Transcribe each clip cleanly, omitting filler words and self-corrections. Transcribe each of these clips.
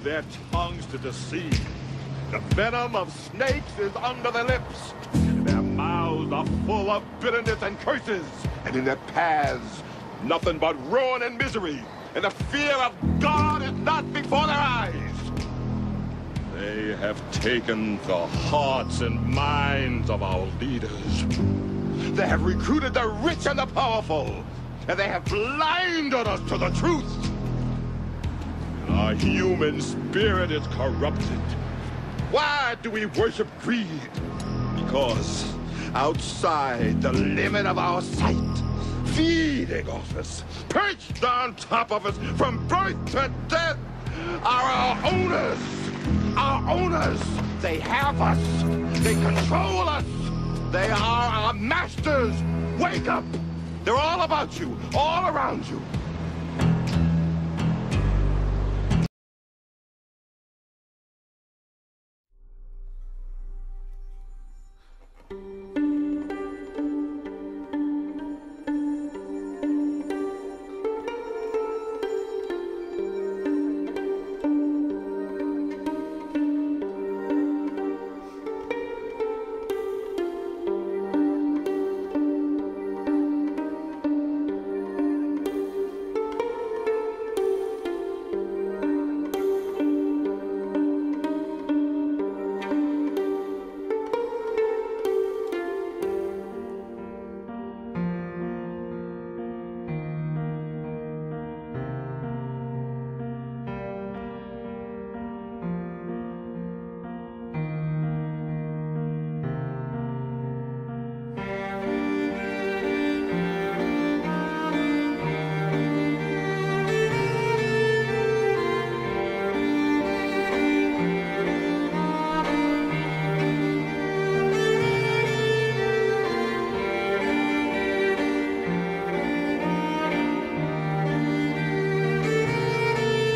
their tongues to deceive. The venom of snakes is under their lips. Their mouths are full of bitterness and curses. And in their paths, nothing but ruin and misery. And the fear of God is not before their eyes. They have taken the hearts and minds of our leaders. They have recruited the rich and the powerful. And they have blinded us to the truth. And our human spirit is corrupted. Why do we worship greed? Because outside the limit of our sight, feeding off us, perched on top of us from birth to death, are our owners. Our owners. They have us. They control us. They are our masters. Wake up. They're all about you, all around you.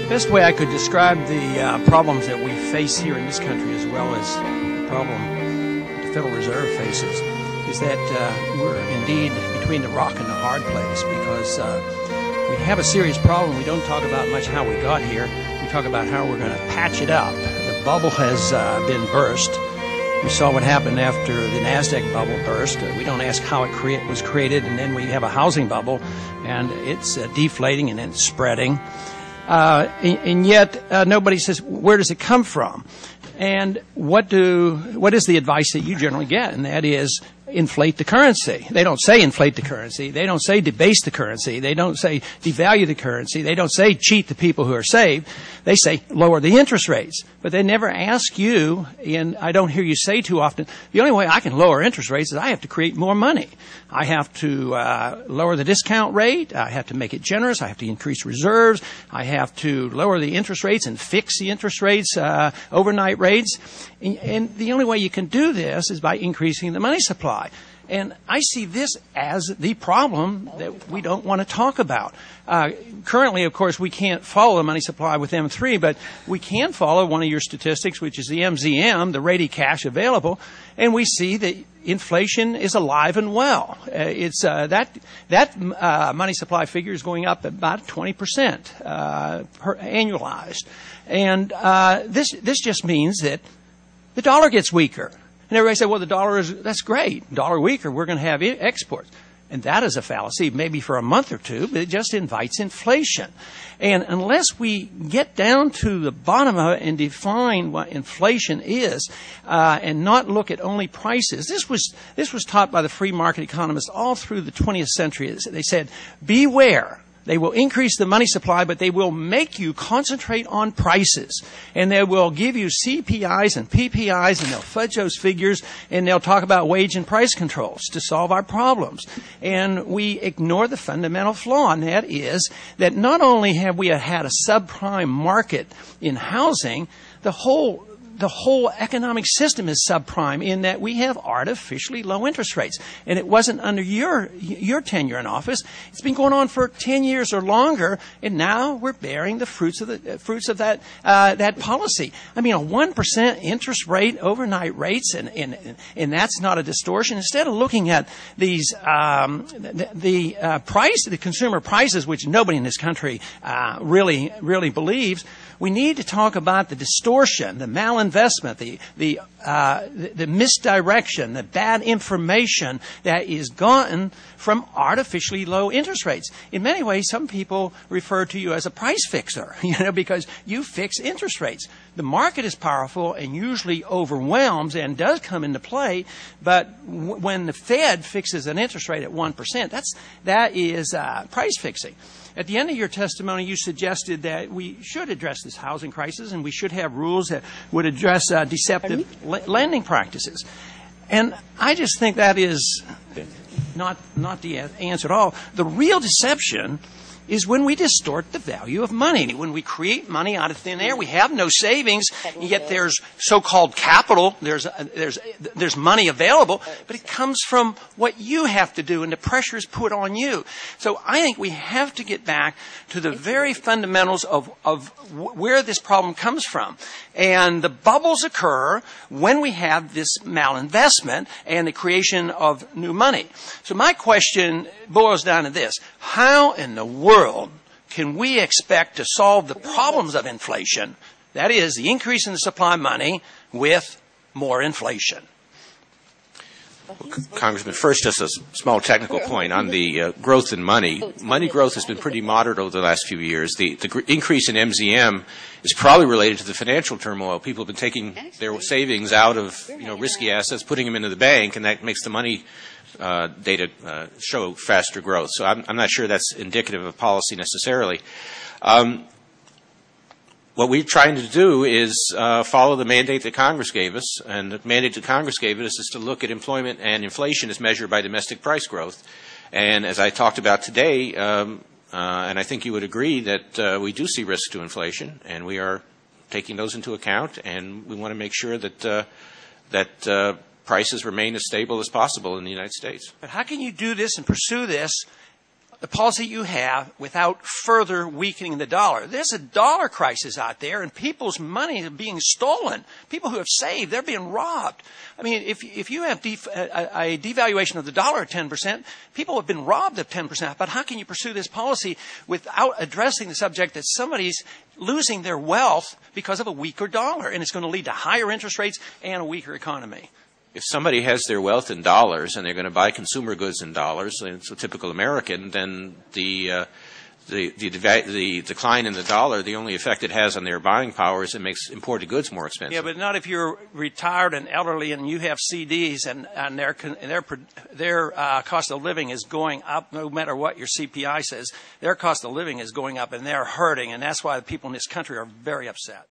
The best way I could describe the problems that we face here in this country, as well as the problem the Federal Reserve faces, is that we're indeed between the rock and the hard place, because we have a serious problem. We don't talk about much how we got here. We talk about how we're going to patch it up. The bubble has been burst. We saw what happened after the NASDAQ bubble burst. We don't ask how it was created, and then we have a housing bubble, and it's deflating and then it's spreading. And yet nobody says, where does it come from? And what is the advice that you generally get? And that is, inflate the currency. They don't say inflate the currency. They don't say debase the currency. They don't say devalue the currency. They don't say cheat the people who are saved. They say lower the interest rates. But they never ask you, and I don't hear you say too often, the only way I can lower interest rates is I have to create more money. I have to lower the discount rate. I have to make it generous. I have to increase reserves. I have to lower the interest rates and fix the interest rates, overnight rates. And the only way you can do this is by increasing the money supply. And I see this as the problem that we don't want to talk about. Currently, of course, we can't follow the money supply with M3, but we can follow one of your statistics, which is the MZM, the ready cash available, and we see that inflation is alive and well. It's that money supply figure is going up about 20% annualized, and this just means that the dollar gets weaker. And everybody said, well, that's great. Dollar weaker, we're going to have exports. And that is a fallacy, maybe for a month or two, but it just invites inflation. And unless we get down to the bottom of it and define what inflation is, and not look at only prices, this was taught by the free market economists all through the 20th century. They said, beware. They will increase the money supply, but they will make you concentrate on prices. And they will give you CPIs and PPIs, and they'll fudge those figures, and they'll talk about wage and price controls to solve our problems. And we ignore the fundamental flaw, and that is that not only have we had a subprime market in housing, the whole the whole economic system is subprime in that we have artificially low interest rates. And it wasn't under your tenure in office. It's been going on for 10 years or longer, and now we're bearing the fruits of that policy. I mean, a 1% interest rate, overnight rates, and that's not a distortion. Instead of looking at these the consumer prices, which nobody in this country really believes, we need to talk about the distortion, the malinvestment, the misdirection, the bad information that is gotten from artificially low interest rates. In many ways, some people refer to you as a price fixer, because you fix interest rates. The market is powerful and usually overwhelms and does come into play, but when the Fed fixes an interest rate at 1%, that is price fixing. At the end of your testimony, you suggested that we should address this housing crisis and we should have rules that would address deceptive lending practices. And I just think that is not the answer at all. The real deception is when we distort the value of money. When we create money out of thin air, we have no savings, yet there's so-called capital, there's money available, but it comes from what you have to do and the pressure is put on you. So I think we have to get back to the very fundamentals of where this problem comes from. And the bubbles occur when we have this malinvestment and the creation of new money. So my question boils down to this. How in the world can we expect to solve the problems of inflation, that is, the increase in the supply of money, with more inflation? Congressman, first, just a small technical point on the growth in money. Money growth has been pretty moderate over the last few years. The increase in MZM is probably related to the financial turmoil. People have been taking their savings out of risky assets, putting them into the bank, and that makes the money data show faster growth. So I'm not sure that's indicative of policy necessarily. What we're trying to do is follow the mandate that Congress gave us, and the mandate that Congress gave us is to look at employment and inflation as measured by domestic price growth. And as I talked about today, and I think you would agree that we do see risk to inflation, and we are taking those into account, and we want to make sure that prices remain as stable as possible in the United States. But how can you do this and pursue this, the policy you have, without further weakening the dollar? There's a dollar crisis out there, and people's money is being stolen. People who have saved, they're being robbed. I mean, if you have a devaluation of the dollar at 10%, people have been robbed of 10%. But how can you pursue this policy without addressing the subject that somebody's losing their wealth because of a weaker dollar, and it's going to lead to higher interest rates and a weaker economy? If somebody has their wealth in dollars and they're going to buy consumer goods in dollars, and it's a typical American, then the decline in the dollar, the only effect it has on their buying power is it makes imported goods more expensive. Yeah, but not if you're retired and elderly and you have CDs and their cost of living is going up no matter what your CPI says. Their cost of living is going up and they're hurting, and that's why the people in this country are very upset.